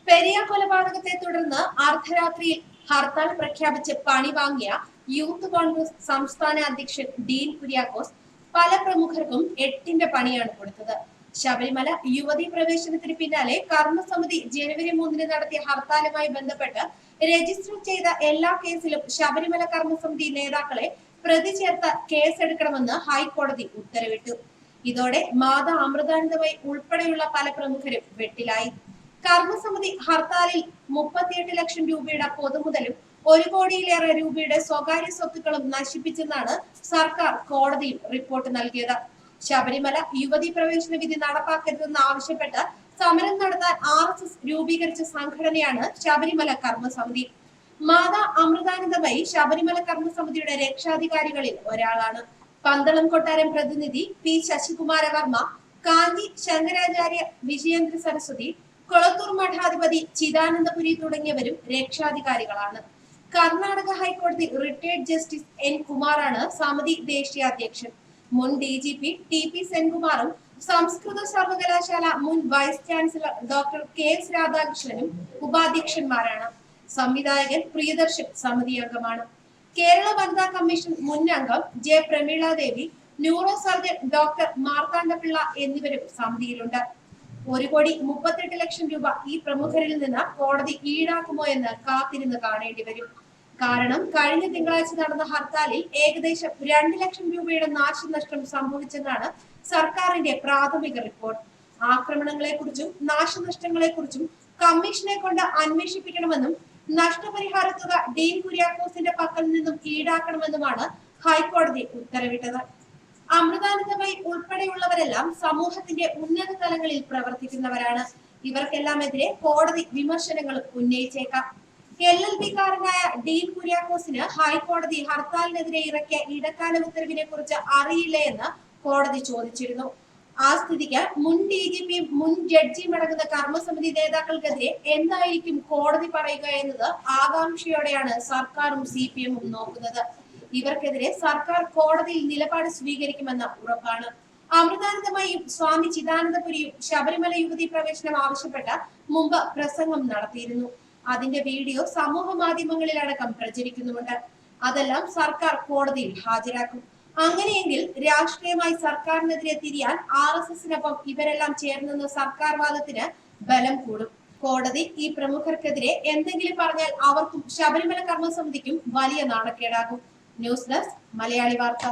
പെരിയ കൊലപാതകത്തെ തുടർന്ന് അർദ്ധരാത്രിയിൽ ഹർത്താൽ പ്രഖ്യാപിച്ച് പണി വാങ്ങിയ യൂത്ത് കോൺഗ്രസ് സംസ്ഥാന അധ്യക്ഷൻ ഡീൻ കുര്യാക്കോസ് പല പ്രമുഖർക്കും 8ന്റെ പണിയാണ് കൊടുത്തത്. ശബരിമല യുവതീ പ്രവേശനത്തിന് പിന്നാലെ കർമ്മസമിതി ജനുവരി 3 നടത്തിയ ഹർത്താലുമായി ബന്ധപ്പെട്ട് രജിസ്റ്റർ ചെയ്ത എല്ലാ കേസിലും ശബരിമല കർമ്മസമിതി നേതാക്കളെ പ്രതി ചേർത്ത് കേസെടുക്കണമെന്ന് ഹൈക്കോടതി ഉത്തരവിട്ടു. ഇതോടെ മാതാ അമൃതാനന്ദമയി ഉൾപ്പെടെയുള്ള പല പ്രമുഖരും വെട്ടിലായി. കർമ്മസമിതി ഹർത്താലിൽ 38 ലക്ഷം രൂപയുടെ പൊതുമുതലും 1 കോടിയിലേറെ രൂപയുടെ സ്വകാര്യ സ്വത്തുക്കളും നശിപ്പിച്ചെന്നാണ് സർക്കാർ കോടതിയിൽ റിപ്പോർട്ട് നൽകിയത്. ശബരിമല യുവതീ പ്രവേശന വിധി നടപ്പാക്കരുതെന്ന് ആവശ്യപ്പെട്ട് സമരം നടത്താൻ RSS രൂപീകരിച്ച സംഘടനയാണ് ശബരിമല കർമ്മസമിതി. മാതാ അമൃതാനന്ദമയി ശബരിമല കർമ്മസമിതിയുടെ രക്ഷാധികാരികളിൽ ഒരാളാണ്. പന്തളം കൊട്ടാരം പ്രതിനിധി P ശശികുമാരവർമ്മ, കാഞ്ചി ശങ്കരാചാര്യ വിജയേന്ദ്ര സരസ്വതി, കൊളത്തൂർ മഠാധിപതി ചിദാനന്ദപുരി തുടങ്ങിയവരും രക്ഷാധികാരികളാണ്. കർണാടക ഹൈക്കോടതി റിട്ടയർഡ് ജസ്റ്റിസ് N കുമാറാണ് സമിതി ദേശീയ അധ്യക്ഷൻ. മുൻ DGP TP സെൻകുമാറും സംസ്കൃത സർവകലാശാല മുൻ വൈസ് ചാൻസലർ ഡോക്ടർ KS രാധാകൃഷ്ണനും ഉപാധ്യക്ഷന്മാരാണ്. സംവിധായകൻ പ്രിയദർശൻ സമിതി അംഗമാണ്. കേരള വനിതാ കമ്മീഷൻ മുൻ അംഗം J പ്രമീള ദേവി, ന്യൂറോ സർജൻ ഡോക്ടർ മാർത്താണ്ഡപിള്ള എന്നിവരും സമിതിയിലുണ്ട്. 1,38 ലക്ഷം രൂപ ഈ പ്രമുഖരിൽ നിന്ന് കോടതി ഈടാക്കുമോ എന്ന് കാത്തിരുന്ന് കാണേണ്ടി വരും. കാരണം കഴിഞ്ഞ തിങ്കളാഴ്ച നടന്ന ഹർത്താലിൽ ഏകദേശം 2 ലക്ഷം രൂപയുടെ നാശനഷ്ടം സംഭവിച്ചെന്നാണ് സർക്കാരിന്റെ പ്രാഥമിക റിപ്പോർട്ട്. ആക്രമണങ്ങളെക്കുറിച്ചും നാശനഷ്ടങ്ങളെക്കുറിച്ചും കമ്മീഷനെ കൊണ്ട് അന്വേഷിപ്പിക്കണമെന്നും നഷ്ടപരിഹാര തുക ഡീൻ കുര്യാക്കോസിന്റെ പക്കൽ നിന്നും ഈടാക്കണമെന്നുമാണ് ഹൈക്കോടതി ഉത്തരവിട്ടത്. അമൃതാനന്ദമയി ഉൾപ്പെടെയുള്ളവരെല്ലാം സമൂഹത്തിന്റെ ഉന്നത തലങ്ങളിൽ പ്രവർത്തിക്കുന്നവരാണ്. ഇവർക്കെല്ലാമെതിരെ കോടതി വിമർശനങ്ങളും ഉന്നയിച്ചേക്കാം. LLB-കാരനായ ഡീൻ കുര്യാക്കോസിന് ഹൈക്കോടതി ഹർത്താലിനെതിരെ ഇറക്കിയ ഇടക്കാല ഉത്തരവിനെ കുറിച്ച് അറിയില്ല എന്ന് കോടതി ചോദിച്ചിരുന്നു. ആ സ്ഥിതിക്ക് മുൻ DGPയും മുൻ ജഡ്ജിയും അടങ്ങുന്ന കർമ്മസമിതി നേതാക്കൾക്കെതിരെ എന്തായിരിക്കും കോടതി പറയുക എന്നത് ആകാംക്ഷയോടെയാണ് സർക്കാരും CPM-ഉം നോക്കുന്നത്. ഇവർക്കെതിരെ സർക്കാർ കോടതിയിൽ നിലപാട് സ്വീകരിക്കുമെന്ന ഉറപ്പാണ്. അമൃതാനന്ദമയും സ്വാമി ചിദാനന്ദപുരിയും ശബരിമല യുവതീ പ്രവേശനം ആവശ്യപ്പെട്ട് മുമ്പ് പ്രസംഗം നടത്തിയിരുന്നു. അതിന്റെ വീഡിയോ സമൂഹ മാധ്യമങ്ങളിലടക്കം പ്രചരിക്കുന്നുമുണ്ട്. അതെല്ലാം സർക്കാർ കോടതിയിൽ ഹാജരാക്കും. അങ്ങനെയെങ്കിൽ രാഷ്ട്രീയമായി സർക്കാരിനെതിരെ തിരിയാൻ RSS-നൊപ്പം ഇവരെല്ലാം ചേർന്നെന്ന സർക്കാർ വാദത്തിന് ബലം കൂടും. കോടതി ഈ പ്രമുഖർക്കെതിരെ എന്തെങ്കിലും പറഞ്ഞാൽ അവർക്കും ശബരിമല കർമ്മസമിതിക്കും വലിയ നാണക്കേടാകും. ന്യൂസ് ഡെസ്ക് മലയാളി വാർത്ത.